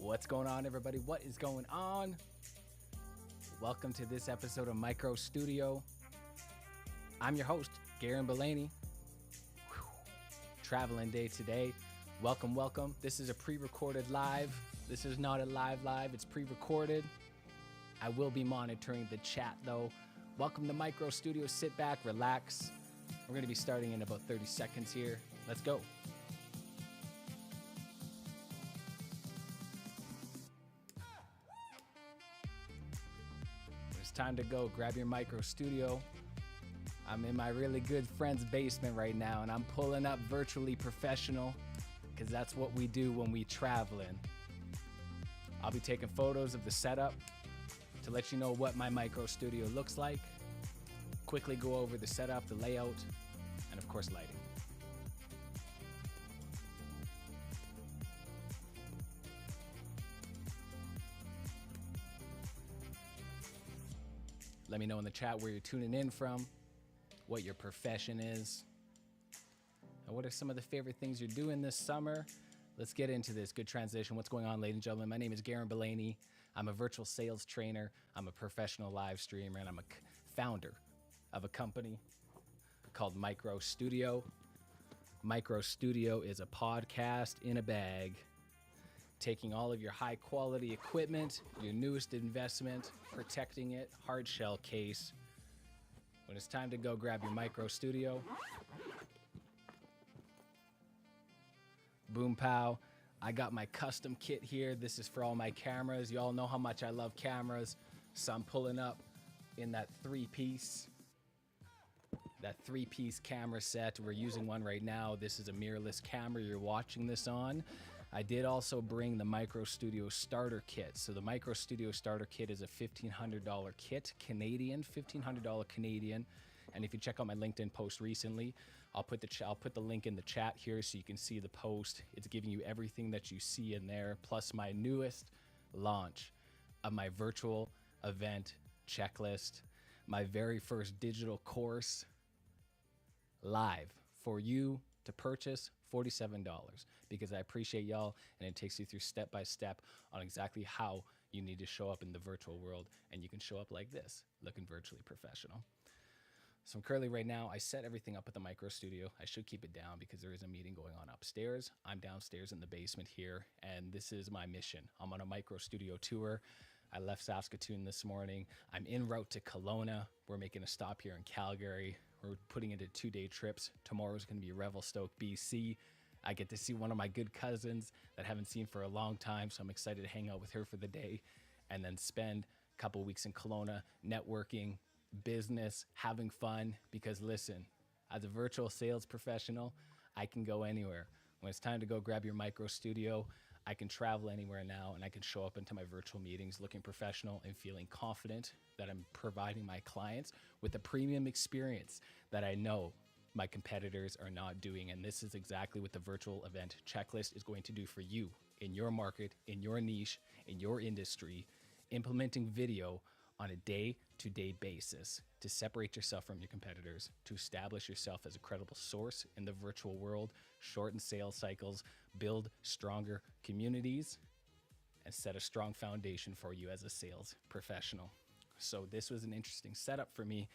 What's going on, everybody? What is going on? Welcome to this episode of MicroStudio. I'm your host, Garen Belaney. Traveling day today. Welcome, welcome. This is a pre-recorded live. This is not a live, it's pre-recorded. I will be monitoring the chat though. Welcome to MicroStudio. Sit back, relax. We're going to be starting in about 30 seconds here. Let's go. It's time to go. Grab your MicroStudio. I'm in my really good friend's basement right now, and I'm pulling up virtually professional because that's what we do when we traveling. I'll be taking photos of the setup to let you know what my MicroStudio looks like. Quickly go over the setup, the layout, and of course lighting. Let me know in the chat where you're tuning in from, what your profession is, and what are some of the favorite things you're doing this summer. Let's get into this. Good transition. What's going on, ladies and gentlemen? My name is Garen Belaney. I'm a virtual sales trainer. I'm a professional live streamer, and I'm a founder of a company called MicroStudio. MicroStudio is a podcast in a bag, taking all of your high quality equipment, your newest investment, protecting it, hard shell case. When it's time to go, grab your MicroStudio. Boom pow. I got my custom kit here. This is for all my cameras. You all know how much I love cameras. So I'm pulling up in that three-piece camera set. We're using one right now. This is a mirrorless camera you're watching this on. I did also bring the MicroStudio starter kit. So the MicroStudio starter kit is a $1,500 kit, Canadian, $1,500 Canadian. And if you check out my LinkedIn post recently, I'll put the link in the chat here so you can see the post. It's giving you everything that you see in there, plus my newest launch of my virtual event checklist, my very first digital course live for you to purchase, $47, because I appreciate y'all, and it takes you through step by step on exactly how you need to show up in the virtual world, and you can show up like this, looking virtually professional. So I'm currently right now, I set everything up at the MicroStudio. I should keep it down because there is a meeting going on upstairs. I'm downstairs in the basement here, and this is my mission. I'm on a MicroStudio tour. I left Saskatoon this morning. I'm en route to Kelowna. We're making a stop here in Calgary. We're putting into 2-day trips. Tomorrow's gonna be Revelstoke, BC. I get to see one of my good cousins that I haven't seen for a long time, so I'm excited to hang out with her for the day and then spend a couple weeks in Kelowna networking, business, having fun, because listen, as a virtual sales professional, I can go anywhere. When it's time to go grab your MicroStudio, I can travel anywhere now, and I can show up into my virtual meetings looking professional and feeling confident that I'm providing my clients with a premium experience that I know my competitors are not doing. And this is exactly what the virtual event checklist is going to do for you in your market, in your niche, in your industry, implementing video on a day-to-day basis to separate yourself from your competitors, to establish yourself as a credible source in the virtual world, shorten sales cycles, build stronger communities, and set a strong foundation for you as a sales professional. So this was an interesting setup for me.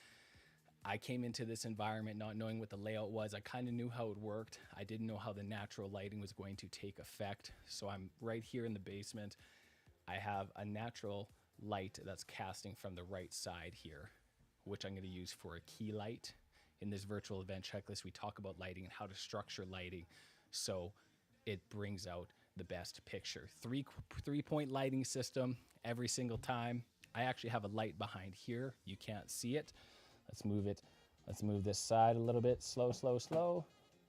I came into this environment not knowing what the layout was. I kind of knew how it worked. I didn't know how the natural lighting was going to take effect. So I'm right here in the basement. I have a natural light that's casting from the right side here, which I'm going to use for a key light. In this virtual event checklist, we talk about lighting and how to structure lighting so it brings out the best picture. Three-point lighting system every single time. I actually have a light behind here. You can't see it. Let's move it. Let's move this side a little bit. Slow, slow, slow.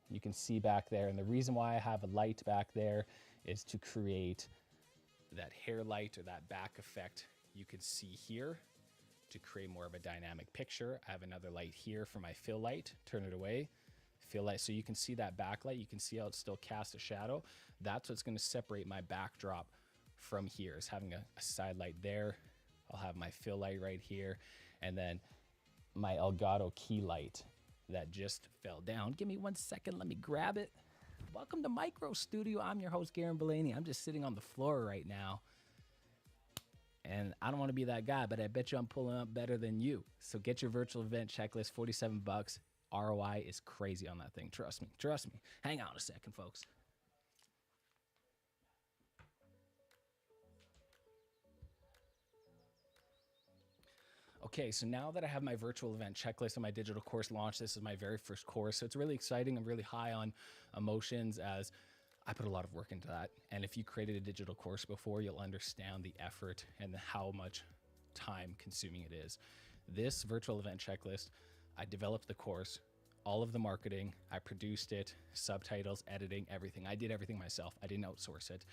You can see back there. And the reason why I have a light back there is to create that hair light or that back effect you can see here to create more of a dynamic picture. I have another light here for my fill light. Turn it away. Fill light, so you can see that backlight. You can see how it still casts a shadow. That's what's going to separate my backdrop from here, is having a side light there. I'll have my fill light right here, and then my Elgato key light that just fell down. Give me 1 second, let me grab it. Welcome to MicroStudio. I'm your host, Garen Bellany. I'm just sitting on the floor right now. And I don't want to be that guy, but I bet you I'm pulling up better than you. So get your virtual event checklist, $47. ROI is crazy on that thing. Trust me. Trust me. Hang on a second, folks. Okay, so now that I have my virtual event checklist and my digital course launched, this is my very first course. So it's really exciting. I'm really high on emotions as I put a lot of work into that. And if you created a digital course before, you'll understand the effort and how much time consuming it is. This virtual event checklist, I developed the course, all of the marketing, I produced it, subtitles, editing, everything. I did everything myself. I didn't outsource it.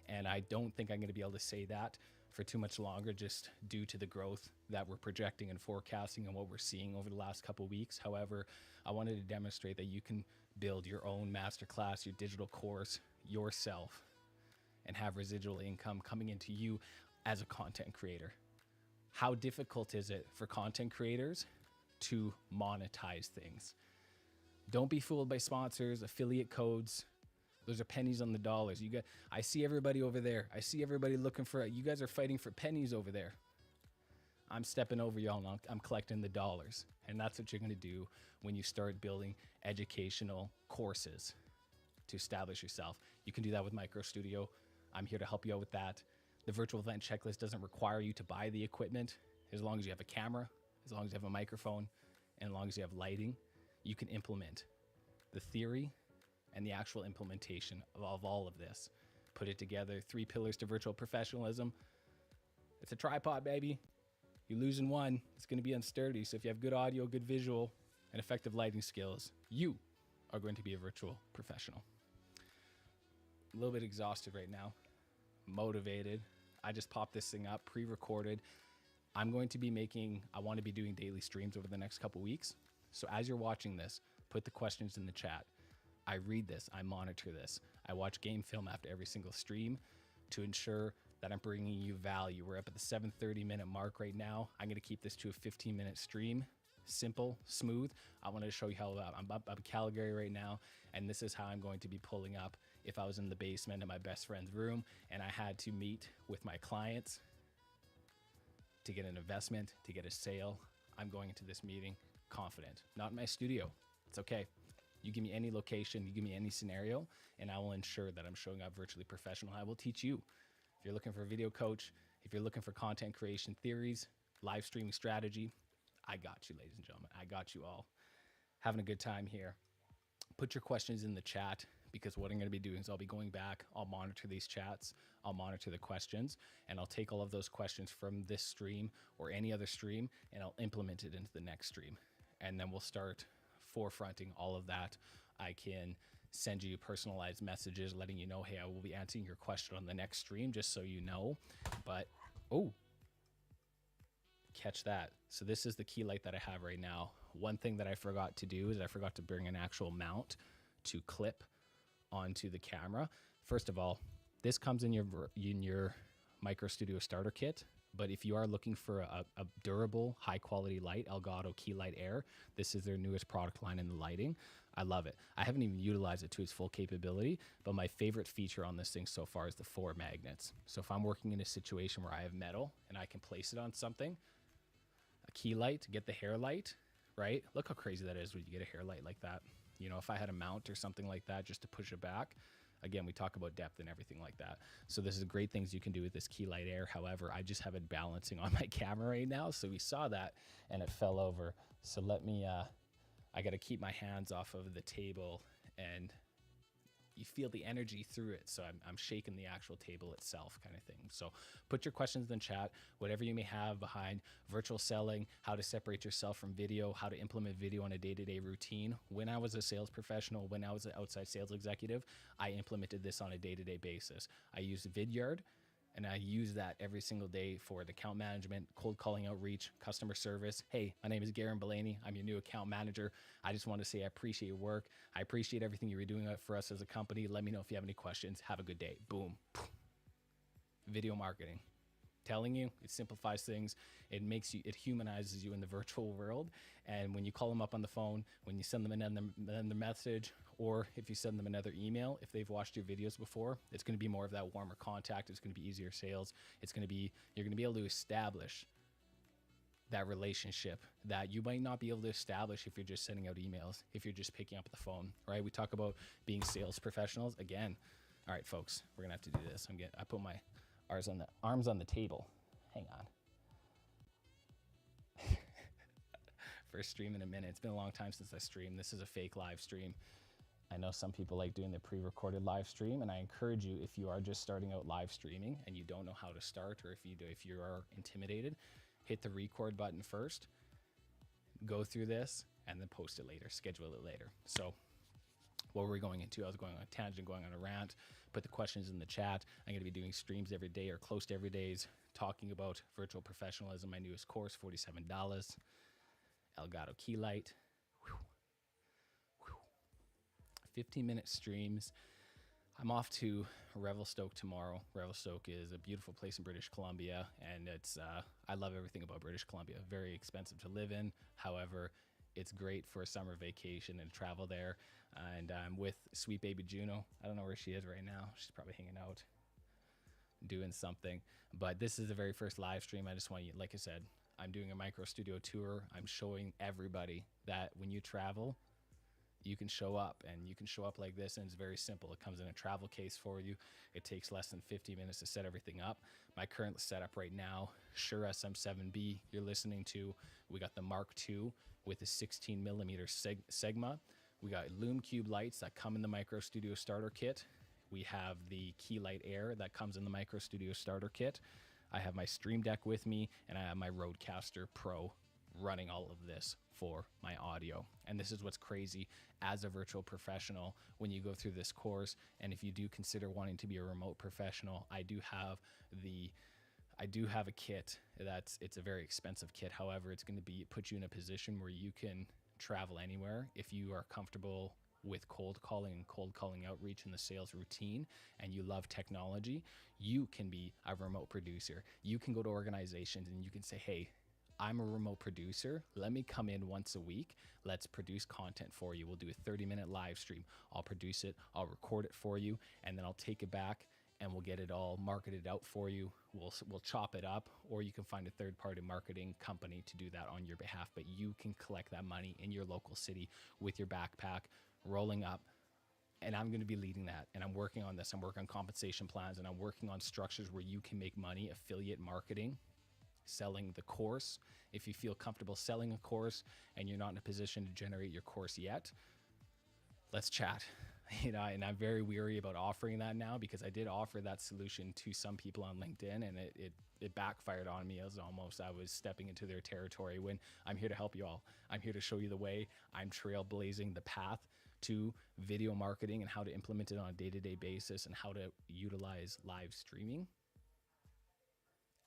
And I don't think I'm going to be able to say that for too much longer, just due to the growth that we're projecting and forecasting and what we're seeing over the last couple of weeks. However, I wanted to demonstrate that you can build your own masterclass, your digital course yourself, and have residual income coming into you as a content creator. How difficult is it for content creators to monetize things? Don't be fooled by sponsors, affiliate codes. Those are pennies on the dollars. I see everybody over there. I see everybody looking for it. You guys are fighting for pennies over there. I'm stepping over y'all and I'm collecting the dollars. And that's what you're going to do when you start building educational courses to establish yourself. You can do that with MicroStudio. I'm here to help you out with that. The virtual event checklist doesn't require you to buy the equipment. As long as you have a camera, as long as you have a microphone, and as long as you have lighting, you can implement the theory and the actual implementation of all of this. Put it together, 3 pillars to virtual professionalism. It's a tripod, baby. You're losing one, it's gonna be unsturdy. So if you have good audio, good visual, and effective lighting skills, you are going to be a virtual professional. A little bit exhausted right now, motivated. I just popped this thing up, pre-recorded. I want to be doing daily streams over the next couple weeks. So as you're watching this, put the questions in the chat. I read this, I monitor this. I watch game film after every single stream to ensure that I'm bringing you value. We're up at the 7:30 minute mark right now. I'm gonna keep this to a 15-minute stream. Simple, smooth. I wanted to show you how I'm up in Calgary right now, and this is how I'm going to be pulling up if I was in the basement in my best friend's room and I had to meet with my clients to get an investment, to get a sale. I'm going into this meeting confident, not in my studio. It's okay. You give me any location, you give me any scenario, and I will ensure that I'm showing up virtually professional. I will teach you. If you're looking for a video coach, if you're looking for content creation theories, live streaming strategy, I got you, ladies and gentlemen. I got you all. Having a good time here. Put your questions in the chat, because what I'm going to be doing is I'll be going back, I'll monitor these chats, I'll monitor the questions, and I'll take all of those questions from this stream or any other stream, and I'll implement it into the next stream. And then we'll start forefronting all of that. I can send you personalized messages letting you know, hey, I will be answering your question on the next stream, just so you know. But, oh, catch that. So this is the key light that I have right now. One thing that I forgot to do is I forgot to bring an actual mount to clip onto the camera. First of all, this comes in your MicroStudio starter kit. But if you are looking for a durable, high quality light, Elgato Key Light Air, this is their newest product line in the lighting. I love it. I haven't even utilized it to its full capability, but my favorite feature on this thing so far is the 4 magnets. So if I'm working in a situation where I have metal and I can place it on something, a key light to get the hair light, right? Look how crazy that is when you get a hair light like that. You know, if I had a mount or something like that just to push it back, again, we talk about depth and everything like that. So this is great things you can do with this Key Light Air. However, I just have it balancing on my camera right now. So we saw that and it fell over. So let me, I got to keep my hands off of the table, and you feel the energy through it. So I'm shaking the actual table itself, kind of thing. So put your questions in the chat, whatever you may have behind virtual selling, how to separate yourself from video, how to implement video on a day-to-day routine. When I was a sales professional, when I was an outside sales executive, I implemented this on a day-to-day basis. I used Vidyard, and I use that every single day for the account management, cold calling outreach, customer service. Hey, my name is Garen Bellany. I'm your new account manager. I just want to say I appreciate your work. I appreciate everything you were doing for us as a company. Let me know if you have any questions. Have a good day. Boom. Video marketing. telling you, it simplifies things. It humanizes you in the virtual world. And when you call them up on the phone, when you send them another message, or if you send them another email, if they've watched your videos before, it's going to be more of that warmer contact. It's going to be easier sales. You're going to be able to establish that relationship that you might not be able to establish if you're just sending out emails, if you're just picking up the phone, right? We talk about being sales professionals again. All right, folks, we're gonna have to do this. I put my arms on the table. Hang on. First stream in a minute. It's been a long time since I streamed. This is a fake live stream. I know some people like doing the pre-recorded live stream, and I encourage you, if you are just starting out live streaming and you don't know how to start, or if you are intimidated, hit the record button first, go through this, and then post it later, schedule it later. So what were we going into? I was going on a tangent, going on a rant. Put the questions in the chat. I'm going to be doing streams every day or close to every day, talking about virtual professionalism, my newest course, $47. Elgato Keylight. 15-minute streams. I'm off to Revelstoke tomorrow. Revelstoke is a beautiful place in British Columbia, and I love everything about British Columbia. Very expensive to live in. However, it's great for a summer vacation and travel there. And I'm with sweet baby Juno. I don't know where she is right now. She's probably hanging out, doing something. But this is the very first live stream. I just want you, like I said, I'm doing a MicroStudio tour. I'm showing everybody that when you travel, you can show up, and you can show up like this, and it's very simple. It comes in a travel case for you. It takes less than 50 minutes to set everything up. My current setup right now, Shure SM7B, you're listening to. We got the Mark II with a 16 millimeter Sigma. We got Lume Cube lights that come in the MicroStudio starter kit. We have the Keylight Air that comes in the MicroStudio starter kit. I have my Stream Deck with me, and I have my Rodecaster Pro running all of this for my audio. And this is what's crazy as a virtual professional when you go through this course. And if you do consider wanting to be a remote professional, I do have a kit it's a very expensive kit. However, it's going to put you in a position where you can travel anywhere. If you are comfortable with cold calling outreach in the sales routine, and you love technology, you can be a remote producer. You can go to organizations and you can say, hey, I'm a remote producer. Let me come in once a week. Let's produce content for you. We'll do a 30-minute live stream. I'll produce it. I'll record it for you, and then I'll take it back and we'll get it all marketed out for you. We'll chop it up, or you can find a third-party marketing company to do that on your behalf. But you can collect that money in your local city with your backpack, rolling up. And I'm going to be leading that. And I'm working on this. I'm working on compensation plans, and I'm working on structures where you can make money, affiliate marketing, selling the course. If you feel comfortable selling a course and you're not in a position to generate your course yet, let's chat. And I'm very weary about offering that now, because I did offer that solution to some people on LinkedIn, and it backfired on me. As almost I was stepping into their territory, when I'm here to help you all. I'm here to show you the way. I'm trailblazing the path to video marketing and how to implement it on a day-to-day basis, and how to utilize live streaming.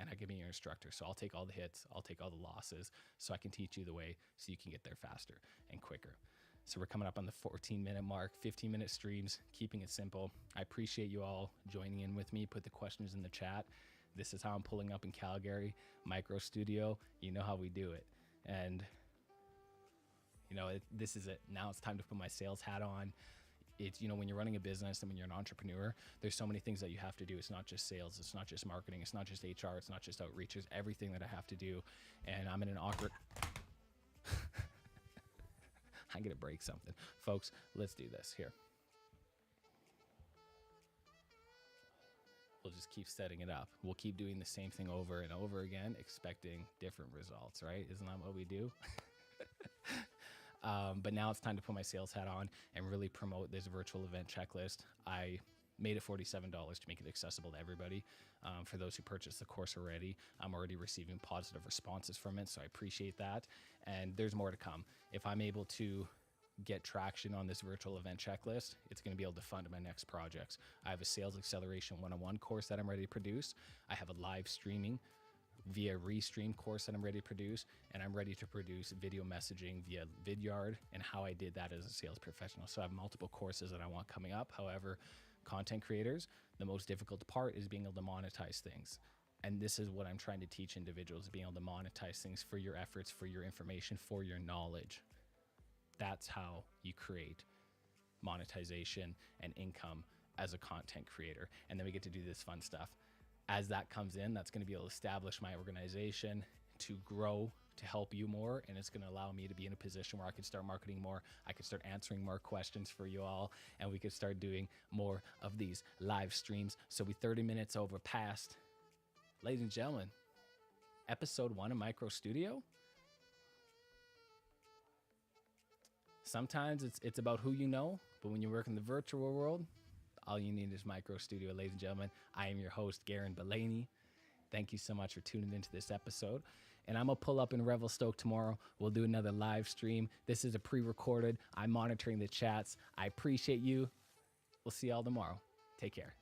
And I can be your instructor. So I'll take all the hits, I'll take all the losses, so I can teach you the way so you can get there faster and quicker. So we're coming up on the 14-minute mark, 15-minute streams, keeping it simple. I appreciate you all joining in with me. Put the questions in the chat. This is how I'm pulling up in Calgary, MicroStudio. You know how we do it. And this is it. Now it's time to put my sales hat on. It's, when you're running a business and when you're an entrepreneur, there's so many things that you have to do. It's not just sales. It's not just marketing. It's not just HR. It's not just outreach. It's everything that I have to do. And I'm in an awkward... I'm going to break something. Folks, let's do this here. We'll just keep setting it up. We'll keep doing the same thing over and over again, expecting different results, right? Isn't that what we do? But now it's time to put my sales hat on and really promote this virtual event checklist. I made it $47 to make it accessible to everybody. For those who purchased the course already, I'm already receiving positive responses from it, so I appreciate that. And there's more to come. If I'm able to get traction on this virtual event checklist, it's going to be able to fund my next projects. I have a sales acceleration 101 course that I'm ready to produce. I have a live streaming via Restream course that I'm ready to produce, and I'm ready to produce video messaging via Vidyard, and how I did that as a sales professional. So I have multiple courses that I want coming up. However, content creators, the most difficult part is being able to monetize things. And this is what I'm trying to teach individuals, being able to monetize things for your efforts, for your information, for your knowledge. That's how you create monetization and income as a content creator. And then we get to do this fun stuff. As that comes in, that's going to be able to establish my organization to grow, to help you more. And it's going to allow me to be in a position where I can start marketing more. I can start answering more questions for you all. And we could start doing more of these live streams. So we 30 minutes over past. Ladies and gentlemen, episode 1 of MicroStudio. Sometimes it's about who you know, but when you work in the virtual world, all you need is MicroStudio. Ladies and gentlemen, I am your host, Garen Belaney. Thank you so much for tuning into this episode. And I'm going to pull up in Revelstoke tomorrow. We'll do another live stream. This is a pre-recorded. I'm monitoring the chats. I appreciate you. We'll see y'all tomorrow. Take care.